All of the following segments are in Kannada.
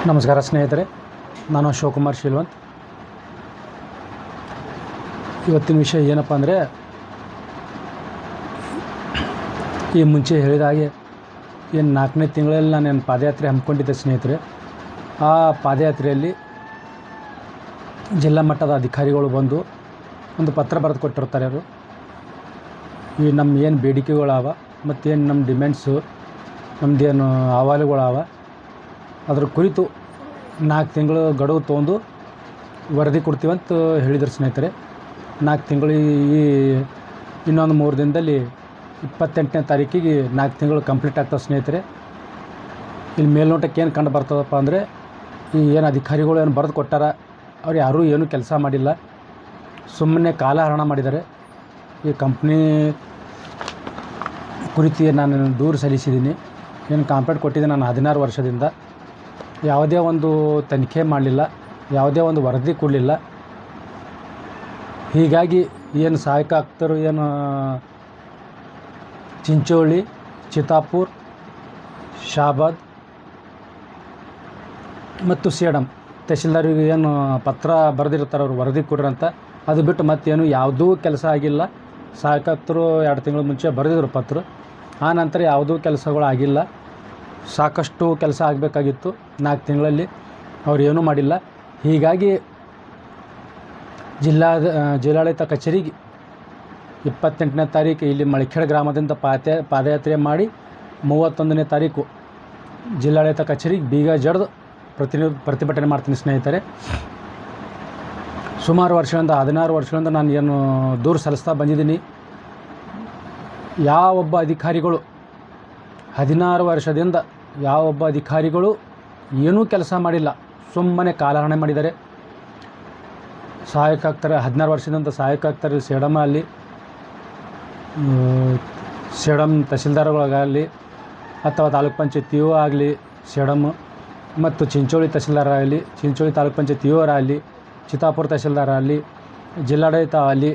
ನಮಸ್ಕಾರ ಸ್ನೇಹಿತರೆ, ನಾನು ಶಿವಕುಮಾರ್ ಶೀಲ್ವಂತ್. ಇವತ್ತಿನ ವಿಷಯ ಏನಪ್ಪ ಅಂದರೆ, ಈ ಮುಂಚೆ ಹೇಳಿದ ಹಾಗೆ ಏನು 4ನೇ ತಿಂಗಳಲ್ಲಿ ನಾನೇನು ಪಾದಯಾತ್ರೆ ಹಮ್ಮಿಕೊಂಡಿದ್ದೆ ಸ್ನೇಹಿತರೆ. ಆ ಪಾದಯಾತ್ರೆಯಲ್ಲಿ ಜಿಲ್ಲಾ ಮಟ್ಟದ ಅಧಿಕಾರಿಗಳು ಬಂದು ಒಂದು ಪತ್ರ ಬರೆದು ಕೊಟ್ಟಿರ್ತಾರೆ. ಅವರು ಈ ನಮ್ಮ ಏನು ಬೇಡಿಕೆಗಳವ ಮತ್ತೇನು ನಮ್ಮ ಡಿಮ್ಯಾಂಡ್ಸು, ನಮ್ಮದೇನು ಅಹವಾಲುಗಳವ, ಅದ್ರ ಕುರಿತು 4 ತಿಂಗಳು ಗಡುವು ತೊಗೊಂಡು ವರದಿ ಕೊಡ್ತೀವಂತ ಹೇಳಿದ್ರು ಸ್ನೇಹಿತರೆ. 4 ತಿಂಗಳು ಈ ಇನ್ನೊಂದು 3 ದಿನದಲ್ಲಿ 28ನೇ ತಾರೀಕಿಗೆ 4 ತಿಂಗಳು ಕಂಪ್ಲೀಟ್ ಆಗ್ತವೆ ಸ್ನೇಹಿತರೆ. ಇಲ್ಲಿ ಮೇಲ್ನೋಟಕ್ಕೆ ಏನು ಕಂಡು ಬರ್ತದಪ್ಪ ಅಂದರೆ, ಈ ಏನು ಅಧಿಕಾರಿಗಳು ಏನು ಬರೆದು ಕೊಟ್ಟಾರ, ಅವ್ರು ಯಾರೂ ಏನೂ ಕೆಲಸ ಮಾಡಿಲ್ಲ, ಸುಮ್ಮನೆ ಕಾಲಹರಣ ಮಾಡಿದ್ದಾರೆ. ಈ ಕಂಪ್ನಿ ಕುರಿತು ನಾನು ದೂರು ಸಲ್ಲಿಸಿದ್ದೀನಿ. ಏನು ಕಂಪ್ಲೇಂಟ್ ಕೊಟ್ಟಿದ್ದೆ ನಾನು 16 ವರ್ಷದಿಂದ. ಯಾವುದೇ ಒಂದು ತನಿಖೆ ಮಾಡಲಿಲ್ಲ, ಯಾವುದೇ ಒಂದು ವರದಿ ಕೊಡಲಿಲ್ಲ. ಹೀಗಾಗಿ ಏನು ಸಹಾಯಕ ಆಯುಕ್ತರು ಏನು ಚಿಂಚೋಳಿ, ಚಿತ್ತಾಪುರ್, ಶಾಬಾದ್ ಮತ್ತು ಸೇಡಂ ತಹಶೀಲ್ದಾರಿಗೆ ಏನು ಪತ್ರ ಬರೆದಿರ್ತಾರೆ ಅವರು ವರದಿ ಕೊಡ್ರಿ ಅಂತ, ಅದು ಬಿಟ್ಟು ಮತ್ತೇನು ಯಾವುದೂ ಕೆಲಸ ಆಗಿಲ್ಲ. ಸಹಾಯಕ ಆಯುಕ್ತರು 2 ತಿಂಗಳ ಮುಂಚೆ ಬರೆದಿದ್ರು ಪತ್ರ, ಆ ನಂತರ ಯಾವುದೂ ಕೆಲಸಗಳು ಆಗಿಲ್ಲ. ಸಾಕಷ್ಟು ಕೆಲಸ ಆಗಬೇಕಾಗಿತ್ತು 4 ತಿಂಗಳಲ್ಲಿ, ಅವ್ರು ಏನೂ ಮಾಡಿಲ್ಲ. ಹೀಗಾಗಿ ಜಿಲ್ಲಾಡಳಿತ ಕಚೇರಿಗೆ 28ನೇ ತಾರೀಕು ಇಲ್ಲಿ ಮಳಿಖೇಡ್ ಗ್ರಾಮದಿಂದ ಪಾದಯಾತ್ರೆ ಮಾಡಿ 31ನೇ ತಾರೀಕು ಜಿಲ್ಲಾಡಳಿತ ಕಚೇರಿಗೆ ಬೀಗ ಜಡ್ದು ಪ್ರತಿಭಟನೆ ಮಾಡ್ತೀನಿ ಸ್ನೇಹಿತರೆ. ಸುಮಾರು ವರ್ಷಗಳಿಂದ 16 ವರ್ಷಗಳಿಂದ ನಾನು ಏನು ದೂರು ಸಲ್ಲಿಸ್ತಾ ಬಂದಿದ್ದೀನಿ. ಯಾವೊಬ್ಬ ಅಧಿಕಾರಿಗಳು 16 ವರ್ಷದಿಂದ ಯಾವೊಬ್ಬ ಅಧಿಕಾರಿಗಳು ಏನೂ ಕೆಲಸ ಮಾಡಿಲ್ಲ, ಸುಮ್ಮನೆ ಕಾಲಹರಣ ಮಾಡಿದ್ದಾರೆ. ಸಹಾಯಕ ಆಯುಕ್ತರು 16 ವರ್ಷದಿಂದ ಸಹಾಯಕ ಆಯುಕ್ತರು ಸೇಡಮಲ್ಲಿ ಸೇಡಂ ತಹಶೀಲ್ದಾರ್ಗಳಾಗಲಿ ಅಥವಾ ತಾಲೂಕ್ ಪಂಚಾಯತ್ ಇಒ ಆಗಲಿ ಸೇಡಮ್, ಮತ್ತು ಚಿಂಚೋಳಿ ತಹಶೀಲ್ದಾರ್ ಆಗಲಿ, ಚಿಂಚೋಳಿ ತಾಲೂಕ್ ಪಂಚಾಯತ್ ಇಒ ಆಗಲಿ, ಚಿತ್ತಾಪುರ ತಹಶೀಲ್ದಾರ್ ಆಗಲಿ, ಜಿಲ್ಲಾಡಳಿತ ಆಗಲಿ,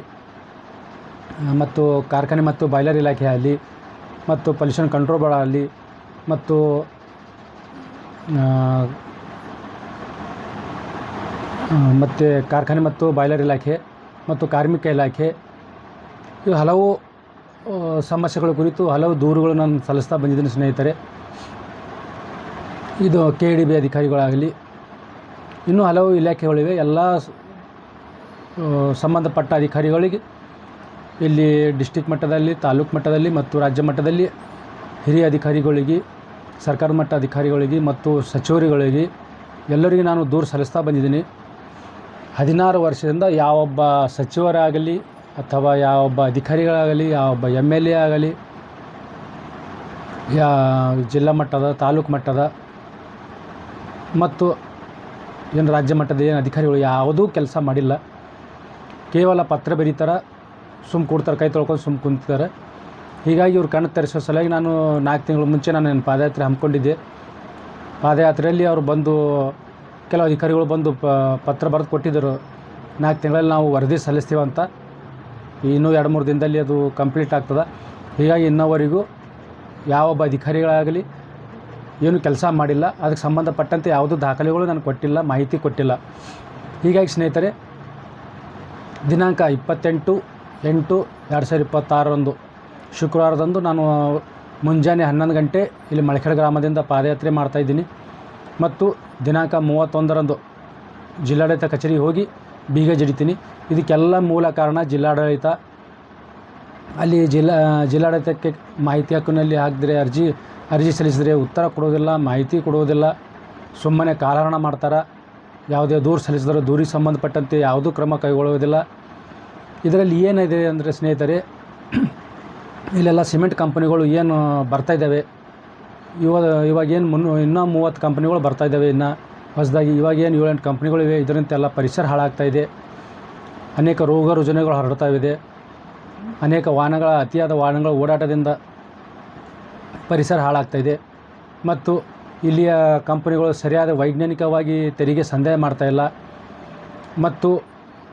ಮತ್ತು ಕಾರ್ಖಾನೆ ಮತ್ತು ಬಾಯ್ಲರ್ ಇಲಾಖೆ ಆಗಲಿ, ಮತ್ತು ಪೊಲ್ಯೂಷನ್ ಕಂಟ್ರೋಲ್ ಬೋರ್ಡ್ ಆಗಲಿ, ಮತ್ತು ಕಾರ್ಖಾನೆ ಮತ್ತು ಬಾಯ್ಲರ್ ಇಲಾಖೆ ಮತ್ತು ಕಾರ್ಮಿಕ ಇಲಾಖೆ, ಇವು ಹಲವು ಸಮಸ್ಯೆಗಳ ಕುರಿತು ಹಲವು ದೂರುಗಳು ನಾನು ಸಲ್ಲಿಸ್ತಾ ಬಂದಿದ್ದೀನಿ ಸ್ನೇಹಿತರೆ. ಇದು KDB ಅಧಿಕಾರಿಗಳಾಗಲಿ, ಇನ್ನೂ ಹಲವು ಇಲಾಖೆಗಳಿವೆ. ಎಲ್ಲ ಸಂಬಂಧಪಟ್ಟ ಅಧಿಕಾರಿಗಳಿಗೆ ಇಲ್ಲಿ ಡಿಸ್ಟಿಕ್ ಮಟ್ಟದಲ್ಲಿ, ತಾಲೂಕು ಮಟ್ಟದಲ್ಲಿ ಮತ್ತು ರಾಜ್ಯ ಮಟ್ಟದಲ್ಲಿ ಹಿರಿಯ ಅಧಿಕಾರಿಗಳಿಗೆ, ಸರ್ಕಾರದ ಮಟ್ಟ ಅಧಿಕಾರಿಗಳಿಗೆ ಮತ್ತು ಸಚಿವರುಗಳಿಗೆ ಎಲ್ಲರಿಗೆ ನಾನು ದೂರು ಸಲ್ಲಿಸ್ತಾ ಬಂದಿದ್ದೀನಿ. 16 ವರ್ಷದಿಂದ ಯಾವೊಬ್ಬ ಸಚಿವರಾಗಲಿ ಅಥವಾ ಯಾವೊಬ್ಬ ಅಧಿಕಾರಿಗಳಾಗಲಿ, ಯಾವೊಬ್ಬ MLA ಆಗಲಿ, ಜಿಲ್ಲಾ ಮಟ್ಟದ, ತಾಲೂಕು ಮಟ್ಟದ ಮತ್ತು ಏನು ರಾಜ್ಯ ಮಟ್ಟದ ಏನು ಅಧಿಕಾರಿಗಳು ಯಾವುದೂ ಕೆಲಸ ಮಾಡಿಲ್ಲ. ಕೇವಲ ಪತ್ರ ಬರೀತಾರೆ, ಸುಮ್ಮ ಕೊಡ್ತಾರೆ, ಕೈ ತೊಳ್ಕೊಂಡು ಸುಮ್ಮ ಕುಂತಾರೆ. ಹೀಗಾಗಿ ಇವ್ರು ಕಣ್ಣು ತೆರೆಸೋ ಸಲುವಾಗಿ ನಾನು 4 ತಿಂಗಳ ಮುಂಚೆ ನಾನು ಪಾದಯಾತ್ರೆ ಹಮ್ಮಿಕೊಂಡಿದ್ದೆ. ಪಾದಯಾತ್ರೆಯಲ್ಲಿ ಅವರು ಬಂದು ಕೆಲವು ಅಧಿಕಾರಿಗಳು ಬಂದು ಪತ್ರ ಬರೆದು ಕೊಟ್ಟಿದ್ದರು, 4 ತಿಂಗಳಲ್ಲಿ ನಾವು ವರದಿ ಸಲ್ಲಿಸ್ತೀವಂತ. ಇನ್ನೂ 2-3 ದಿನದಲ್ಲಿ ಅದು ಕಂಪ್ಲೀಟ್ ಆಗ್ತದೆ. ಹೀಗಾಗಿ ಇನ್ನೋವರೆಗೂ ಯಾವೊಬ್ಬ ಅಧಿಕಾರಿಗಳಾಗಲಿ ಏನು ಕೆಲಸ ಮಾಡಿಲ್ಲ. ಅದಕ್ಕೆ ಸಂಬಂಧಪಟ್ಟಂತೆ ಯಾವುದೂ ದಾಖಲೆಗಳು ನನಗೆ ಕೊಟ್ಟಿಲ್ಲ, ಮಾಹಿತಿ ಕೊಟ್ಟಿಲ್ಲ. ಹೀಗಾಗಿ ಸ್ನೇಹಿತರೆ, ದಿನಾಂಕ 28/8/2026 ಶುಕ್ರವಾರದಂದು ನಾನು ಮುಂಜಾನೆ 11 ಗಂಟೆ ಇಲ್ಲಿ ಮಳಿಖೇಡ್ ಗ್ರಾಮದಿಂದ ಪಾದಯಾತ್ರೆ ಮಾಡ್ತಾಯಿದ್ದೀನಿ. ಮತ್ತು ದಿನಾಂಕ 31ರಂದು ಜಿಲ್ಲಾಡಳಿತ ಕಚೇರಿಗೆ ಹೋಗಿ ಬೀಗ ಜಡಿತೀನಿ. ಇದಕ್ಕೆಲ್ಲ ಮೂಲ ಕಾರಣ ಜಿಲ್ಲಾಡಳಿತ. ಅಲ್ಲಿ ಜಿಲ್ಲಾಡಳಿತಕ್ಕೆ ಮಾಹಿತಿ ಹಕ್ಕಿನಲ್ಲಿ ಹಾಕಿದ್ರೆ ಅರ್ಜಿ ಸಲ್ಲಿಸಿದರೆ ಉತ್ತರ ಕೊಡೋದಿಲ್ಲ, ಮಾಹಿತಿ ಕೊಡುವುದಿಲ್ಲ, ಸುಮ್ಮನೆ ಕಾಲಹರಣ ಮಾಡ್ತಾರೆ. ಯಾವುದೇ ದೂರು ಸಲ್ಲಿಸಿದ್ರೆ ದೂರಿಗೆ ಸಂಬಂಧಪಟ್ಟಂತೆ ಯಾವುದೂ ಕ್ರಮ ಕೈಗೊಳ್ಳುವುದಿಲ್ಲ. ಇದರಲ್ಲಿ ಏನಿದೆ ಅಂದರೆ ಸ್ನೇಹಿತರೆ, ಇಲ್ಲೆಲ್ಲ ಸಿಮೆಂಟ್ ಕಂಪನಿಗಳು ಏನು ಬರ್ತಾಯಿದ್ದಾವೆ, ಇವಾಗೇನು ಇನ್ನೂ 30 ಕಂಪ್ನಿಗಳು ಬರ್ತಾಯಿದ್ದಾವೆ. ಇನ್ನು ಹೊಸದಾಗಿ ಇವಾಗೇನು 7-8 ಕಂಪ್ನಿಗಳಿವೆ. ಇದರಿಂದ ಎಲ್ಲ ಪರಿಸರ ಹಾಳಾಗ್ತಾಯಿದೆ, ಅನೇಕ ರೋಗ ರುಜಿನಗಳು ಹರಡ್ತಾಯಿದೆ. ಅನೇಕ ಅತಿಯಾದ ವಾಹನಗಳ ಓಡಾಟದಿಂದ ಪರಿಸರ ಹಾಳಾಗ್ತಾಯಿದೆ. ಮತ್ತು ಇಲ್ಲಿಯ ಕಂಪನಿಗಳು ಸರಿಯಾದ ವೈಜ್ಞಾನಿಕವಾಗಿ ತೆರಿಗೆ ಸಂದಾಯ ಮಾಡ್ತಾಯಿಲ್ಲ ಮತ್ತು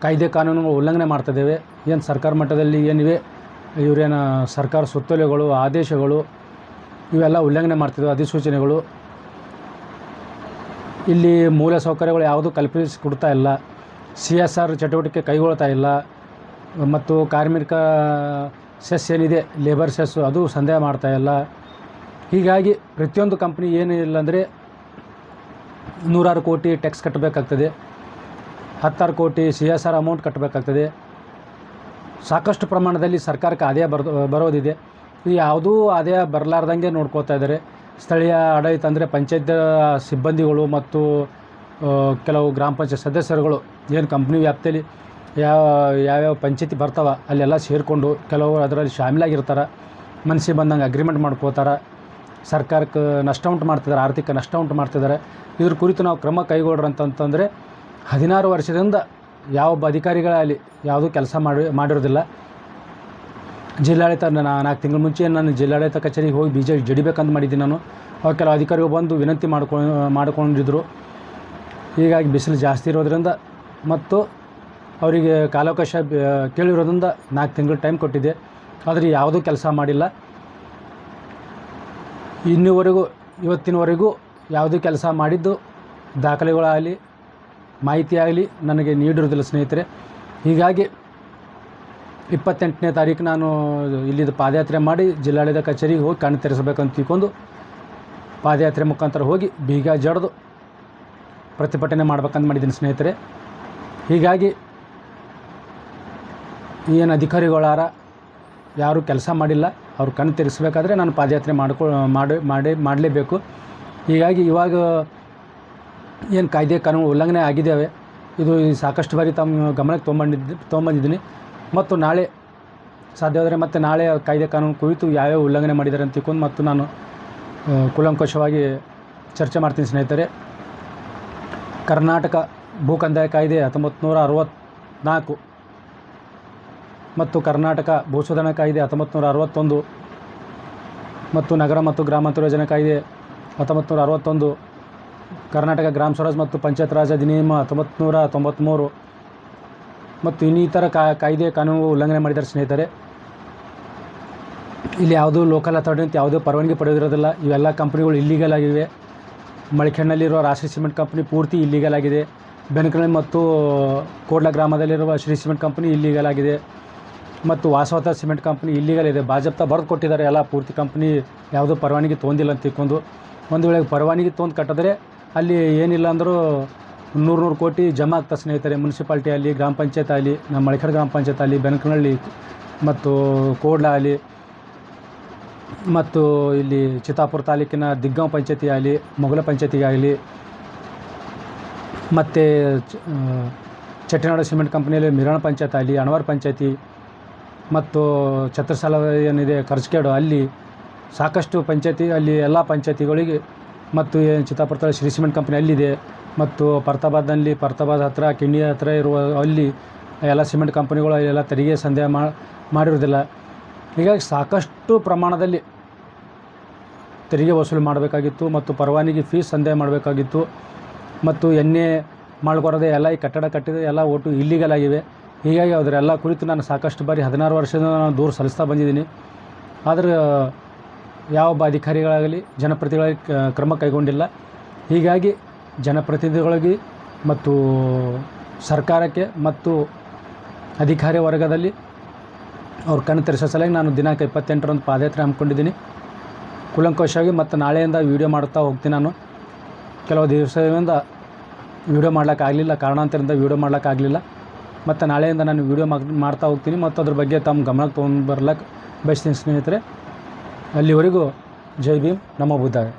ಕಾಯ್ದೆ ಕಾನೂನುಗಳು ಉಲ್ಲಂಘನೆ ಮಾಡ್ತಾಯಿದ್ದೇವೆ. ಏನು ಸರ್ಕಾರ ಮಟ್ಟದಲ್ಲಿ ಏನಿವೆ ಇವರೇನು ಸರ್ಕಾರ ಸುತ್ತೋಲೆಗಳು, ಆದೇಶಗಳು ಇವೆಲ್ಲ ಉಲ್ಲಂಘನೆ ಮಾಡ್ತಿದ್ವು, ಅಧಿಸೂಚನೆಗಳು. ಇಲ್ಲಿ ಮೂಲ ಸೌಕರ್ಯಗಳು ಯಾವುದೂ ಕಲ್ಪಿಸಿಕೊಡ್ತಾ ಇಲ್ಲ. CSR ಚಟುವಟಿಕೆ ಕೈಗೊಳ್ತಾ ಇಲ್ಲ. ಮತ್ತು ಕಾರ್ಮಿಕ ಸೆಸ್ ಏನಿದೆ, ಲೇಬರ್ ಸೆಸ್ಸು, ಅದು ಸಂದೇಹ ಮಾಡ್ತಾ ಇಲ್ಲ. ಹೀಗಾಗಿ ಪ್ರತಿಯೊಂದು ಕಂಪ್ನಿ ಏನಿಲ್ಲ ಅಂದರೆ 100 ಕೋಟಿ ಟ್ಯಾಕ್ಸ್ ಕಟ್ಟಬೇಕಾಗ್ತದೆ, 10 ಕೋಟಿ CSR ಅಮೌಂಟ್ ಕಟ್ಟಬೇಕಾಗ್ತದೆ. ಸಾಕಷ್ಟು ಪ್ರಮಾಣದಲ್ಲಿ ಸರ್ಕಾರಕ್ಕೆ ಆದಾಯ ಬರೋದಿದೆ. ಇದು ಯಾವುದೂ ಆದಾಯ ಬರಲಾರ್ದಂಗೆ ನೋಡ್ಕೋತಾ ಇದ್ದಾರೆ. ಸ್ಥಳೀಯ ಆಡಳಿತ ಅಂದರೆ ಪಂಚಾಯತ್ ಸಿಬ್ಬಂದಿಗಳು ಮತ್ತು ಕೆಲವು ಗ್ರಾಮ ಪಂಚಾಯತ್ ಸದಸ್ಯರುಗಳು ಏನು ಕಂಪ್ನಿ ವ್ಯಾಪ್ತಿಯಲ್ಲಿ ಯಾವ್ಯಾವ ಪಂಚಾಯತಿ ಬರ್ತಾವೆ ಅಲ್ಲೆಲ್ಲ ಸೇರಿಕೊಂಡು ಕೆಲವರು ಅದರಲ್ಲಿ ಶಾಮೀಲಾಗಿರ್ತಾರೆ. ಮನಸ್ಸಿಗೆ ಬಂದಂಗೆ ಅಗ್ರಿಮೆಂಟ್ ಮಾಡ್ಕೋತಾರೆ. ಸರ್ಕಾರಕ್ಕೆ ನಷ್ಟ ಉಂಟು ಮಾಡ್ತಿದ್ದಾರೆ, ಆರ್ಥಿಕ ನಷ್ಟ ಉಂಟು ಮಾಡ್ತಿದ್ದಾರೆ. ಇದ್ರ ಕುರಿತು ನಾವು ಕ್ರಮ ಕೈಗೊಳ್ಳ್ರಂತಂತಂದರೆ 16 ವರ್ಷದಿಂದ ಯಾವ ಅಧಿಕಾರಿಗಳಾಗಲಿ ಯಾವುದೂ ಕೆಲಸ ಮಾಡಿರೋದಿಲ್ಲ. ಜಿಲ್ಲಾಡಳಿತ 4 ತಿಂಗಳ ಮುಂಚೆ ನಾನು ಜಿಲ್ಲಾಡಳಿತ ಕಚೇರಿಗೆ ಹೋಗಿ ಜಡಿಬೇಕಂತ ಮಾಡಿದ್ದೀನಿ ನಾನು. ಅವಾಗ ಕೆಲವು ಅಧಿಕಾರಿಗಳು ಬಂದು ವಿನಂತಿ ಮಾಡ್ಕೊಂಡಿದ್ರು. ಹೀಗಾಗಿ ಬಿಸಿಲು ಜಾಸ್ತಿ ಇರೋದ್ರಿಂದ ಮತ್ತು ಅವರಿಗೆ ಕಾಲಾವಕಾಶ ಕೇಳಿರೋದ್ರಿಂದ 4 ತಿಂಗಳು ಟೈಮ್ ಕೊಟ್ಟಿದ್ದೆ. ಆದರೆ ಯಾವುದೂ ಕೆಲಸ ಮಾಡಿಲ್ಲ. ಇವತ್ತಿನವರೆಗೂ ಯಾವುದೇ ಕೆಲಸ ಮಾಡಿದ್ದು ದಾಖಲೆಗಳಾಗಲಿ ಮಾಹಿತಿ ಆಗಲಿ ನನಗೆ ನೀಡಿರೋದಿಲ್ಲ ಸ್ನೇಹಿತರೆ. ಹೀಗಾಗಿ 28ನೇ ತಾರೀಕು ನಾನು ಇಲ್ಲಿದ್ದು ಪಾದಯಾತ್ರೆ ಮಾಡಿ ಜಿಲ್ಲಾಡಳಿತ ಕಚೇರಿಗೆ ಹೋಗಿ ಕಣ್ಣು ತೆರೆಸಬೇಕಂತ ತಿಳ್ಕೊಂಡು ಪಾದಯಾತ್ರೆ ಮುಖಾಂತರ ಹೋಗಿ ಬೀಗ ಜಡಿದು ಪ್ರತಿಭಟನೆ ಮಾಡ್ಬೇಕಂತ ಮಾಡಿದ್ದೀನಿ ಸ್ನೇಹಿತರೆ. ಹೀಗಾಗಿ ಏನು ಅಧಿಕಾರಿಗಳಾರ ಯಾರೂ ಕೆಲಸ ಮಾಡಿಲ್ಲ. ಅವ್ರು ಕಣ್ಣು ತೆರೆಸಬೇಕಾದ್ರೆ ನಾನು ಪಾದಯಾತ್ರೆ ಮಾಡಲೇಬೇಕು. ಹೀಗಾಗಿ ಇವಾಗ ಏನು ಕಾಯ್ದೆ ಕಾನೂನು ಉಲ್ಲಂಘನೆ ಆಗಿದ್ದಾವೆ, ಇದು ಸಾಕಷ್ಟು ಬಾರಿ ತಮ್ಮ ಗಮನಕ್ಕೆ ತೊಗೊಂಬಂದಿದ್ದೀನಿ. ಮತ್ತು ನಾಳೆ ಸಾಧ್ಯವಾದರೆ ಮತ್ತೆ ನಾಳೆ ಕಾಯ್ದೆ ಕಾನೂನು ಕುರಿತು ಯಾವ್ಯಾವ ಉಲ್ಲಂಘನೆ ಮಾಡಿದ್ದಾರೆ ಅಂತ ತಿಳ್ಕೊಂಡು ಮತ್ತು ನಾನು ಕೂಲಂಕಷವಾಗಿ ಚರ್ಚೆ ಮಾಡ್ತೀನಿ ಸ್ನೇಹಿತರೆ. ಕರ್ನಾಟಕ ಭೂ ಕಂದಾಯ ಕಾಯ್ದೆ 1964 ಮತ್ತು ಕರ್ನಾಟಕ ಭೂ ಸುಧಾರಣಾ ಕಾಯ್ದೆ 1961 ಮತ್ತು ನಗರ ಮತ್ತು ಗ್ರಾಮಾಂತರ ಯೋಜನೆ ಕಾಯ್ದೆ 1961, ಕರ್ನಾಟಕ ಗ್ರಾಮ ಸ್ವರಾಜ್ ಮತ್ತು ಪಂಚಾಯತ್ ರಾಜ್ ಅಧಿನಿಯಮ 1993 ಮತ್ತು ಇನ್ನಿತರ ಕಾಯ್ದೆ ಕಾನೂನು ಉಲ್ಲಂಘನೆ ಮಾಡಿದ್ದಾರೆ ಸ್ನೇಹಿತರೆ. ಇಲ್ಲಿ ಯಾವುದೂ ಲೋಕಲ್ ಅಥಾರಿಟಿ ಅಂತ ಯಾವುದೇ ಪರವಾನಗಿ ಪಡೆದಿರೋದಿಲ್ಲ. ಇವೆಲ್ಲ ಕಂಪ್ನಿಗಳು ಇಲ್ಲೀಗಲ್ ಆಗಿವೆ. ಮಳಿಖೇಡ್ನಲ್ಲಿರುವ ರಾಷ್ಟ್ರೀಯ ಸಿಮೆಂಟ್ ಕಂಪ್ನಿ ಪೂರ್ತಿ ಇಲ್ಲೀಗಲ್ ಆಗಿದೆ. ಬೆನಕನಹಳ್ಳಿ ಮತ್ತು ಕೋಡ್ಲ ಗ್ರಾಮದಲ್ಲಿರುವ ಶ್ರೀ ಸಿಮೆಂಟ್ ಕಂಪ್ನಿ ಇಲ್ಲೀಗಲ್ ಆಗಿದೆ. ಮತ್ತು ವಾಸವತ ಸಿಮೆಂಟ್ ಕಂಪ್ನಿ ಇಲ್ಲೀಗಲ್ ಇದೆ. ಭಾಜಪ ಬರೆದು ಕೊಟ್ಟಿದ್ದಾರೆ ಎಲ್ಲ ಪೂರ್ತಿ ಕಂಪ್ನಿ ಯಾವುದೋ ಪರವಾನಗಿ ತೊಗೊಂಡಿಲ್ಲ ಅಂತ ತಿಳ್ಕೊಂಡು. ಒಂದು ವೇಳೆ ಪರವಾನಗಿ ತೊಗೊಂಡು ಕಟ್ಟಿದ್ರೆ ಅಲ್ಲಿ ಏನಿಲ್ಲ ಅಂದರೂ 100 ಕೋಟಿ ಜಮಾ ಆಗ್ತದೆ ಸ್ನೇಹಿತರೆ. ಮುನ್ಸಿಪಾಲ್ಟಿ ಆಗಲಿ, ಗ್ರಾಮ ಪಂಚಾಯತ್ ಆಗಲಿ, ನಮ್ಮ ಮಳಿಖೇಡ್ ಗ್ರಾಮ ಪಂಚಾಯತ್ ಆಗಲಿ, ಬೆನಕನಹಳ್ಳಿ ಮತ್ತು ಕೋಡ್ಲ ಆಗಲಿ, ಮತ್ತು ಇಲ್ಲಿ ಚಿತ್ತಾಪುರ ತಾಲೂಕಿನ ದಿಗ್ಗಾಂವ್ ಪಂಚಾಯತಿ ಆಗಲಿ, ಮೊಗಲ ಪಂಚಾಯತಿಗೆ ಆಗಲಿ, ಮತ್ತು ಚಟ್ಟಿನಾಡು ಸಿಮೆಂಟ್ ಕಂಪ್ನಿಯಲ್ಲಿ ಮಿರಣ ಪಂಚಾಯತ್ ಆಗಲಿ, ಅಣವಾರ ಪಂಚಾಯತಿ ಮತ್ತು ಛತ್ರಸಾಲ ಏನಿದೆ ಕರ್ಸ್ಕೇಡು, ಅಲ್ಲಿ ಸಾಕಷ್ಟು ಪಂಚಾಯತಿ, ಅಲ್ಲಿ ಎಲ್ಲ ಪಂಚಾಯತಿಗಳಿಗೆ ಮತ್ತು ಚಿತ್ತಾಪುರ ಶ್ರೀ ಸಿಮೆಂಟ್ ಕಂಪ್ನಿ ಅಲ್ಲಿದೆ. ಮತ್ತು ಪರ್ತಾಬಾದ್ ಹತ್ತಿರ ಕಿಂಡಿ ಹತ್ತಿರ ಇರುವ ಅಲ್ಲಿ ಎಲ್ಲ ಸಿಮೆಂಟ್ ಕಂಪ್ನಿಗಳು ಎಲ್ಲ ತೆರಿಗೆ ಸಂದೇಹ ಮಾಡಿರೋದಿಲ್ಲ. ಹೀಗಾಗಿ ಸಾಕಷ್ಟು ಪ್ರಮಾಣದಲ್ಲಿ ತೆರಿಗೆ ವಸೂಲಿ ಮಾಡಬೇಕಾಗಿತ್ತು ಮತ್ತು ಪರವಾನಗಿ ಫೀಸ್ ಸಂದೇಹ ಮಾಡಬೇಕಾಗಿತ್ತು. ಮತ್ತು ಎಣ್ಣೆ ಮಾಡ್ಕೊಡೋದೆ ಎಲ್ಲ ಈ ಕಟ್ಟಡ ಕಟ್ಟಿದೆ ಎಲ್ಲ ಒಟ್ಟು ಇಲ್ಲೀಗಲ್ ಆಗಿವೆ. ಹೀಗಾಗಿ ಅದರೆಲ್ಲ ಕುರಿತು ನಾನು ಸಾಕಷ್ಟು ಬಾರಿ 16 ವರ್ಷದಿಂದ ನಾನು ದೂರು ಸಲ್ಲಿಸ್ತಾ ಬಂದಿದ್ದೀನಿ. ಆದರೆ ಯಾವೊಬ್ಬ ಅಧಿಕಾರಿಗಳಾಗಲಿ ಜನಪ್ರತಿನಿಧಿಗಳಿಗೆ ಕ್ರಮ ಕೈಗೊಂಡಿಲ್ಲ. ಹೀಗಾಗಿ ಜನಪ್ರತಿನಿಧಿಗಳಿಗೆ ಮತ್ತು ಸರ್ಕಾರಕ್ಕೆ ಮತ್ತು ಅಧಿಕಾರಿ ವರ್ಗದಲ್ಲಿ ಅವ್ರ ಕಣ್ಣು ತೆರೆಸೋ ಸಲುವಾಗಿ ನಾನು ದಿನಾಂಕ 28ರಂದು ಪಾದಯಾತ್ರೆ ಹಮ್ಮಿಕೊಂಡಿದ್ದೀನಿ ಕೂಲಂಕಷವಾಗಿ. ಮತ್ತು ನಾಳೆಯಿಂದ ವೀಡಿಯೋ ಮಾಡ್ತಾ ಹೋಗ್ತೀನಿ. ನಾನು ಕೆಲವು ದಿವಸದಿಂದ ವೀಡಿಯೋ ಮಾಡ್ಲಿಕ್ಕಾಗಲಿಲ್ಲ, ಕಾರಣಾಂತರದಿಂದ ವೀಡಿಯೋ ಮಾಡ್ಲಿಕ್ಕಾಗಲಿಲ್ಲ. ಮತ್ತು ನಾಳೆಯಿಂದ ನಾನು ವೀಡಿಯೋ ಮಾಡ್ತಾ ಹೋಗ್ತೀನಿ ಮತ್ತು ಅದ್ರ ಬಗ್ಗೆ ತಮ್ಮ ಗಮನಕ್ಕೆ ತೊಗೊಂಡು ಬರ್ಲಿಕ್ಕೆ ಬಯಸ್ತೀನಿ ಸ್ನೇಹಿತರೆ. ಅಲ್ಲಿವರೆಗೂ ಜೈ ಭೀಮ್, ನಮೋ ಬುದ್ಧಾಯ.